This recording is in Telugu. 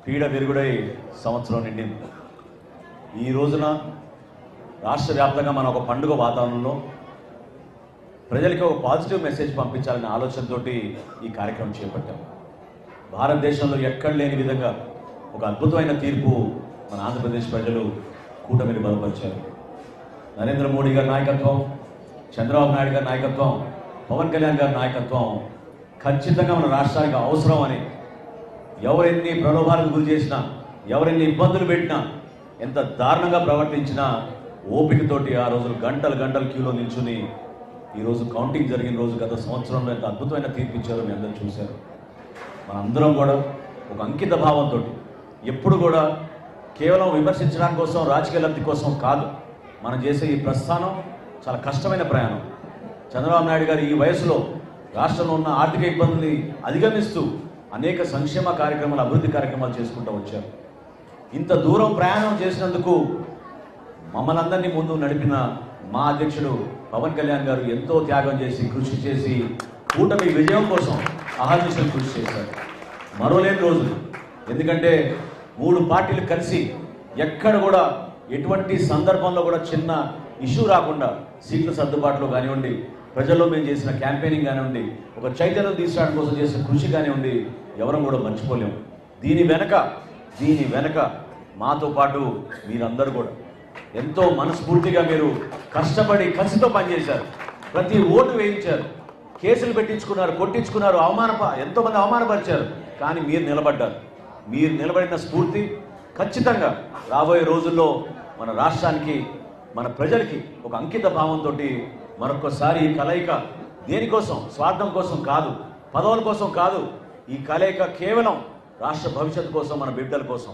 పీడ విరుగుడై సంవత్సరం నిండింది. ఈ రోజున రాష్ట్ర వ్యాప్తంగా మనం ఒక పండుగ వాతావరణంలో ప్రజలకి ఒక పాజిటివ్ మెసేజ్ పంపించాలనే ఆలోచనతో ఈ కార్యక్రమం చేపట్టాం. భారతదేశంలో ఎక్కడ లేని విధంగా ఒక అద్భుతమైన తీర్పు మన ఆంధ్రప్రదేశ్ ప్రజలు కూటమిని బలపరిచారు. నరేంద్ర మోడీ గారి నాయకత్వం, చంద్రబాబు నాయుడు గారి నాయకత్వం, పవన్ కళ్యాణ్ గారి నాయకత్వం ఖచ్చితంగా మన రాష్ట్రానికి అవసరం అని ఎవరెన్ని ప్రలోభాలకు గురి చేసినా, ఎవరెన్ని ఇబ్బందులు పెట్టినా, ఎంత దారుణంగా ప్రవర్తించినా ఓపికతోటి ఆ రోజులు గంటలు గంటలు క్యూలో నిల్చుని ఈరోజు కౌంటింగ్ జరిగిన రోజు గత సంవత్సరంలో ఎంత అద్భుతమైన తీర్పు ఇచ్చారో మీ అందరూ చూశారు. మనందరం కూడా ఒక అంకిత భావంతో ఎప్పుడు కూడా కేవలం విమర్శించడానికి కోసం, రాజకీయ లబ్ధి కోసం కాదు మనం చేసే ఈ ప్రస్థానం చాలా కష్టమైన ప్రయాణం. చంద్రబాబు నాయుడు గారు ఈ వయసులో రాష్ట్రంలో ఉన్న ఆర్థిక ఇబ్బందుల్ని అధిగమిస్తూ అనేక సంక్షేమ కార్యక్రమాలు, అభివృద్ధి కార్యక్రమాలు చేసుకుంటూ వచ్చారు. ఇంత దూరం ప్రయాణం చేసినందుకు మమ్మల్ని అందరినీ ముందు నడిపిన మా అధ్యక్షుడు పవన్ కళ్యాణ్ గారు ఎంతో త్యాగం చేసి, కృషి చేసి కూటమి విజయం కోసం అహర్నిశలు కృషి చేశారు. మరోలేని రోజులు. ఎందుకంటే 3 పార్టీలు కలిసి ఎక్కడ కూడా ఎటువంటి సందర్భంలో కూడా చిన్న ఇష్యూ రాకుండా సీట్ల సర్దుబాటులో కానివ్వండి, ప్రజల్లో మేము చేసిన క్యాంపెయినింగ్ కానివ్వండి, ఒక చైతన్యం తీసుకురావడం కోసం చేసిన కృషి కానివ్వండి, ఎవరం కూడా మర్చిపోలేము. దీని వెనక మాతో పాటు మీరందరూ కూడా ఎంతో మనస్ఫూర్తిగా మీరు కష్టపడి కసితో పనిచేశారు. ప్రతి ఓటు వేయించారు, కేసులు పెట్టించుకున్నారు, కొట్టించుకున్నారు, ఎంతోమంది అవమానపరిచారు. కానీ మీరు నిలబడ్డారు. మీరు నిలబడిన స్ఫూర్తి ఖచ్చితంగా రాబోయే రోజుల్లో మన రాష్ట్రానికి, మన ప్రజలకి ఒక అంకిత భావంతో మరొకసారి ఈ కలయిక దేనికోసం, స్వార్థం కోసం కాదు, పదవుల కోసం కాదు, ఈ కలయిక కేవలం రాష్ట్ర భవిష్యత్తు కోసం, మన బిడ్డల కోసం.